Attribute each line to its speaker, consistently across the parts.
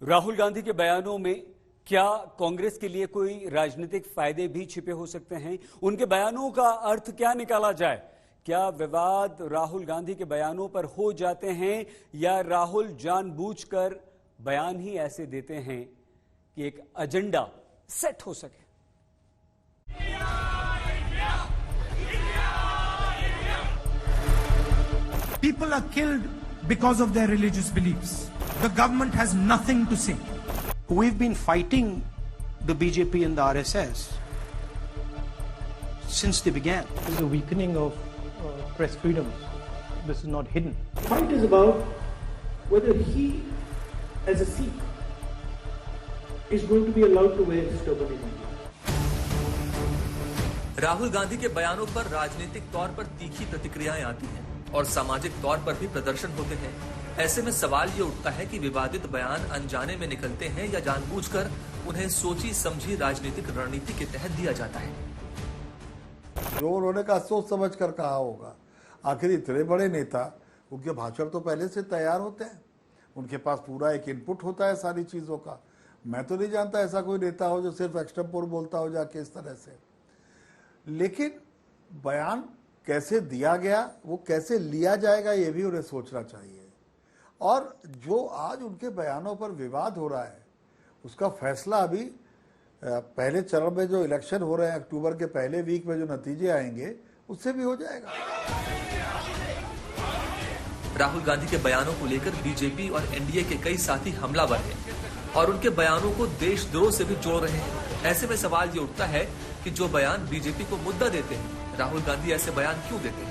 Speaker 1: राहुल गांधी के बयानों में क्या कांग्रेस के लिए कोई राजनीतिक फायदे भी छिपे हो सकते हैं? उनके बयानों का अर्थ क्या निकाला जाए? क्या विवाद राहुल गांधी के बयानों पर हो जाते हैं या राहुल जानबूझकर बयान ही ऐसे देते हैं कि एक एजेंडा सेट हो सके?
Speaker 2: People are killed because of their religious beliefs. The government has nothing to say.
Speaker 3: We've been fighting the BJP and the RSS since they began.
Speaker 4: This is a weakening of press freedoms. This is not hidden.
Speaker 5: The fight is about whether he, as a Sikh, is going to be allowed to wear his turban in India.
Speaker 6: Rahul Gandhi के बयानों पर राजनीतिक तौर पर तीखी प्रतिक्रियाएं आती हैं और सामाजिक तौर पर भी प्रदर्शन होते हैं। ऐसे में सवाल ये उठता है कि विवादित बयान अनजाने में निकलते हैं या जानबूझकर उन्हें सोची समझी राजनीतिक रणनीति के तहत दिया जाता है।
Speaker 7: जो उन्होंने कहा सोच समझ कर कहा होगा। आखिर इतने बड़े नेता, उनके भाषण तो पहले से तैयार होते हैं, उनके पास पूरा एक इनपुट होता है सारी चीजों का। मैं तो नहीं जानता ऐसा कोई नेता हो जो सिर्फ एक्सटेम्पोर बोलता हो जाके इस तरह से। लेकिन बयान कैसे दिया गया, वो कैसे लिया जाएगा, ये भी उन्हें सोचना चाहिए। और जो आज उनके बयानों पर विवाद हो रहा है, उसका फैसला अभी पहले चरण में जो इलेक्शन हो रहे हैं, अक्टूबर के पहले वीक में जो नतीजे आएंगे, उससे भी हो जाएगा।
Speaker 6: राहुल गांधी के बयानों को लेकर बीजेपी और एनडीए के कई साथी हमलावर हैं और उनके बयानों को देशद्रोह से भी जोड़ रहे हैं। ऐसे में सवाल ये उठता है कि जो बयान बीजेपी को मुद्दा देते हैं, राहुल गांधी ऐसे बयान क्यों देते हैं?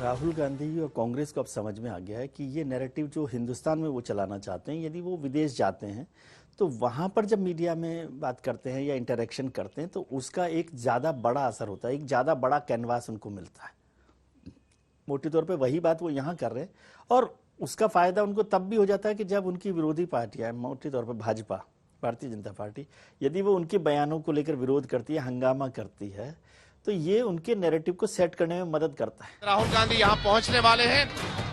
Speaker 8: राहुल गांधी और कांग्रेस को अब समझ में आ गया है कि ये नैरेटिव जो हिंदुस्तान में वो चलाना चाहते हैं, यदि वो विदेश जाते हैं तो वहां पर जब मीडिया में बात करते हैं या इंटरेक्शन करते हैं तो उसका एक ज़्यादा बड़ा असर होता है, एक ज़्यादा बड़ा कैनवास उनको मिलता है। मोटे तौर पे वही बात वो यहाँ कर रहे हैं और उसका फ़ायदा उनको तब भी हो जाता है कि जब उनकी विरोधी पार्टियाँ, मोटे तौर पर भाजपा, भारतीय जनता पार्टी, यदि वो उनके बयानों को लेकर विरोध करती है, हंगामा करती है, तो ये उनके नैरेटिव को सेट करने में मदद करता है।
Speaker 9: राहुल गांधी यहाँ पहुँचने वाले हैं,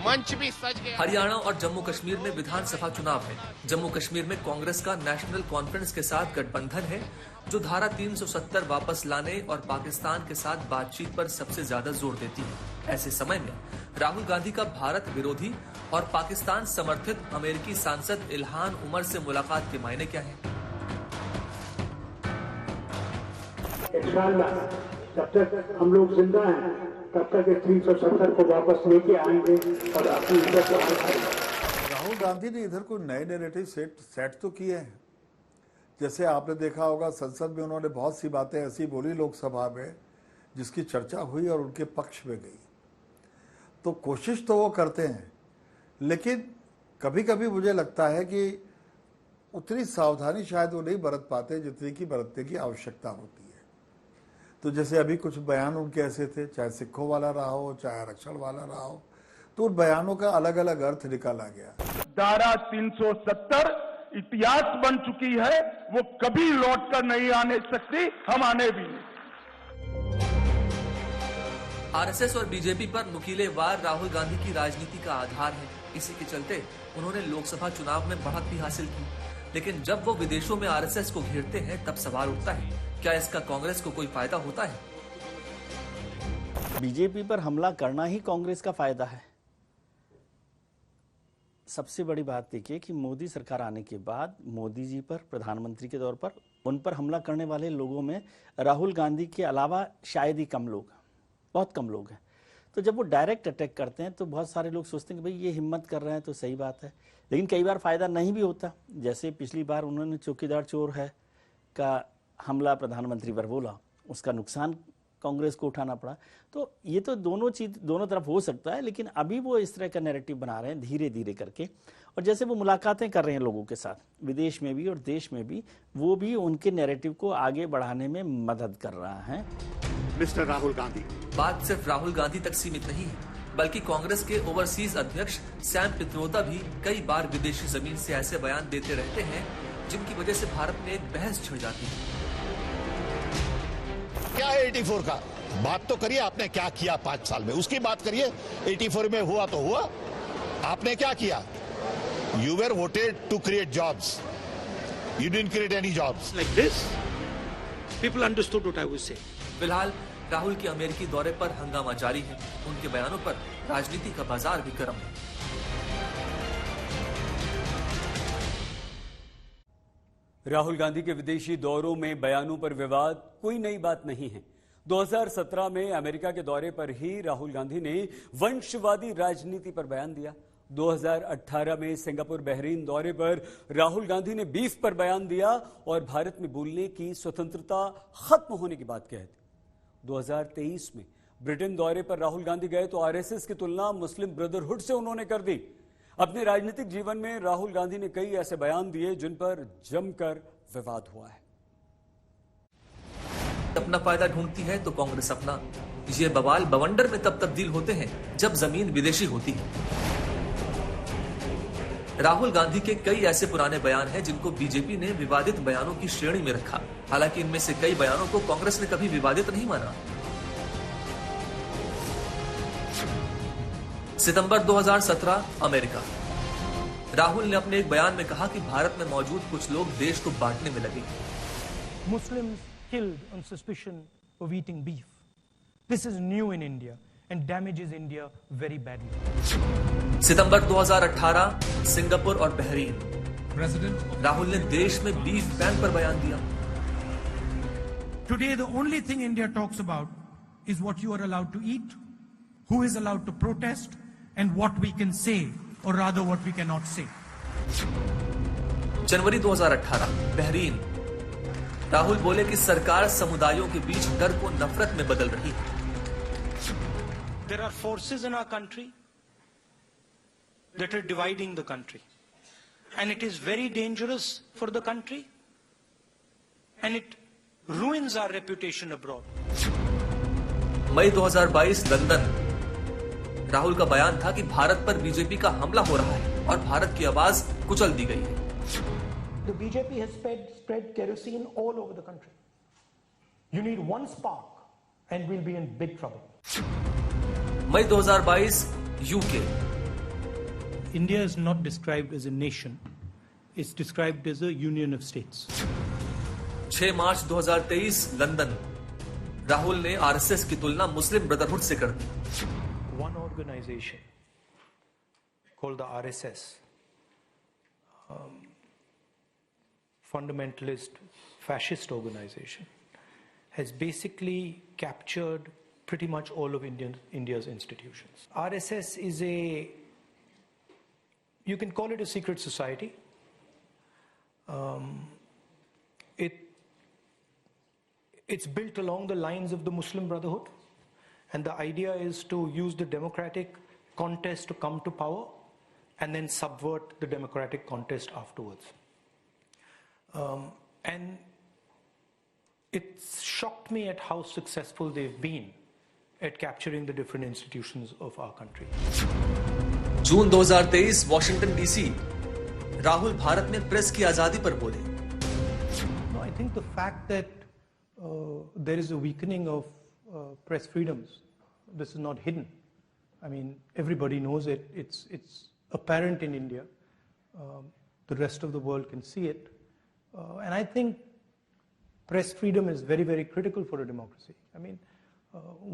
Speaker 9: मंच भी सज गया।
Speaker 6: हरियाणा और जम्मू कश्मीर में विधानसभा चुनाव है। जम्मू कश्मीर में कांग्रेस का नेशनल कॉन्फ्रेंस के साथ गठबंधन है, जो धारा 370 वापस लाने और पाकिस्तान के साथ बातचीत पर सबसे ज्यादा जोर देती है। ऐसे समय में राहुल गांधी का भारत विरोधी और पाकिस्तान समर्थित अमेरिकी सांसद इल्हान उमर से मुलाकात के मायने क्या है?
Speaker 5: जब तक हम लोग जिंदा हैं, तब तक 370 को वापस लेके आएंगे और अपनी इज्जत को बढ़ाएंगे।
Speaker 7: राहुल गांधी ने इधर कोई नए नैरेटिव सेट तो किए हैं। जैसे आपने देखा होगा, संसद में उन्होंने बहुत सी बातें ऐसी बोली लोकसभा में जिसकी चर्चा हुई और उनके पक्ष में गई। तो कोशिश तो वो करते हैं, लेकिन कभी कभी मुझे लगता है कि उतनी सावधानी शायद वो नहीं बरत पाते जितनी की बरतने की आवश्यकता होती है। तो जैसे अभी कुछ बयान उनके ऐसे थे, चाहे सिखों वाला रहा हो, चाहे आरक्षण वाला रहा हो, तो उन बयानों का अलग अलग अर्थ निकाला गया।
Speaker 10: धारा 370 इतिहास बन चुकी है, वो कभी लौट कर नहीं आने सकती, हम आने भी नहीं।
Speaker 6: आरएसएस और बीजेपी पर नुकीले वार राहुल गांधी की राजनीति का आधार है। इसी के चलते उन्होंने लोकसभा चुनाव में बढ़त भी हासिल की। लेकिन जब वो विदेशों में आरएसएस को घेरते हैं, तब सवाल उठता है, क्या इसका कांग्रेस को कोई फायदा होता है?
Speaker 8: बीजेपी पर हमला करना ही कांग्रेस का फायदा है। सबसे बड़ी बात देखिए कि मोदी सरकार आने के बाद मोदी जी पर प्रधानमंत्री के तौर पर उन पर हमला करने वाले लोगों में राहुल गांधी के अलावा शायद ही कम लोग, बहुत कम लोग हैं। तो जब वो डायरेक्ट अटैक करते हैं तो बहुत सारे लोग सोचते हैं कि भाई ये हिम्मत कर रहे हैं तो सही बात है, लेकिन कई बार फायदा नहीं भी होता। जैसे पिछली बार उन्होंने चौकीदार चोर है का हमला प्रधानमंत्री पर बोला, उसका नुकसान कांग्रेस को उठाना पड़ा। तो ये तो दोनों तरफ हो सकता है, लेकिन अभी वो इस तरह का नैरेटिव बना रहे हैं धीरे धीरे करके। और जैसे वो मुलाकातें कर रहे हैं लोगों के साथ, विदेश में भी और देश में भी, वो भी उनके नैरेटिव को आगे बढ़ाने में मदद कर रहा है।
Speaker 9: मिस्टर राहुल गांधी,
Speaker 6: बात सिर्फ राहुल गांधी तक सीमित नहीं है, बल्कि कांग्रेस के ओवरसीज अध्यक्ष सैम पित्रोदा भी कई बार विदेशी जमीन से ऐसे बयान देते रहते हैं जिनकी वजह से भारत में एक बहस छिड़ जाती है।
Speaker 9: क्या है 84 का? बात तो करिए, आपने क्या किया 5 साल में, उसकी बात करिए। 84 में हुआ तो हुआ, आपने क्या किया?
Speaker 11: You were voted to create jobs. You didn't create any jobs.
Speaker 3: Like this, people understood what I was saying.
Speaker 6: फिलहाल राहुल के अमेरिकी दौरे पर हंगामा जारी है। उनके बयानों पर राजनीति का बाजार भी गर्म है।
Speaker 1: राहुल गांधी के विदेशी दौरों में बयानों पर विवाद कोई नई बात नहीं है। 2017 में अमेरिका के दौरे पर ही राहुल गांधी ने वंशवादी राजनीति पर बयान दिया। 2018 में सिंगापुर बहरीन दौरे पर राहुल गांधी ने बीफ पर बयान दिया और भारत में बोलने की स्वतंत्रता खत्म होने की बात कह दी। 2023 में ब्रिटेन दौरे पर राहुल गांधी गए तो आरएसएस की तुलना मुस्लिम ब्रदरहुड से उन्होंने कर दी। अपने राजनीतिक जीवन में राहुल गांधी ने कई ऐसे बयान दिए जिन पर जमकर विवाद हुआ है।
Speaker 6: अपना फायदा ढूंढती है तो कांग्रेस अपना। ये बवाल बवंडर में तब तब्दील होते हैं जब जमीन विदेशी होती है। राहुल गांधी के कई ऐसे पुराने बयान हैं जिनको बीजेपी ने विवादित बयानों की श्रेणी में रखा। हालांकि इनमें से कई बयानों को कांग्रेस ने कभी विवादित नहीं माना। सितंबर 2017 अमेरिका। राहुल ने अपने एक बयान में कहा कि भारत में मौजूद कुछ लोग देश को बांटने में लगे।
Speaker 4: Muslims killed on suspicion of eating beef. This is new in India and damages India very badly.
Speaker 6: September 2018 Singapore और बहरीन। राहुल ने देश में बीफ बैन पर बयान दिया।
Speaker 2: Today, the only thing India talks about is what you are allowed to eat, who is allowed to protest, and what we can say, or rather what we cannot say.
Speaker 6: January 2018 Bahrain. Rahul बोले कि सरकार समुदायों के बीच डर को नफरत में बदल रही है।
Speaker 3: There are forces in our country that are dividing the country. And it is very dangerous for the country. And it ruins our reputation abroad.
Speaker 6: May 2022 London. Rahul का बयान था कि भारत पर बीजेपी का हमला हो रहा है और भारत की आवाज कुचल दी गई है।
Speaker 4: The BJP has spread kerosene all over the country. You need one spark and we'll be in big trouble.
Speaker 6: May 2022 UK.
Speaker 4: India is not described as a nation. It's described as a union of states.
Speaker 6: 6 March 2023 London. Rahul ने RSS की तुलना मुस्लिम brotherhood से कर दी।
Speaker 3: One organization called the RSS, fundamentalist fascist organization, has basically captured pretty much all of India's institutions. RSS is you can call it a secret society. It's built along the lines of the Muslim Brotherhood, and the idea is to use the democratic contest to come to power and then subvert the democratic contest afterwards. And it's shocked me at how successful they've been at capturing the different institutions of our country.
Speaker 6: June 2023 Washington DC. Rahul Bharat में press की आजादी पर बोले।
Speaker 4: No, I think the fact that there is a weakening of press freedoms, this is not hidden. I mean, everybody knows it. It's apparent in India. The rest of the world can see it. And I think press freedom is very, very critical for a democracy. I mean,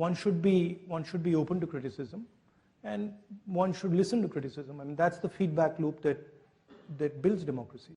Speaker 4: one should be open to criticism, and one should listen to criticism. I mean, that's the feedback loop that builds democracy.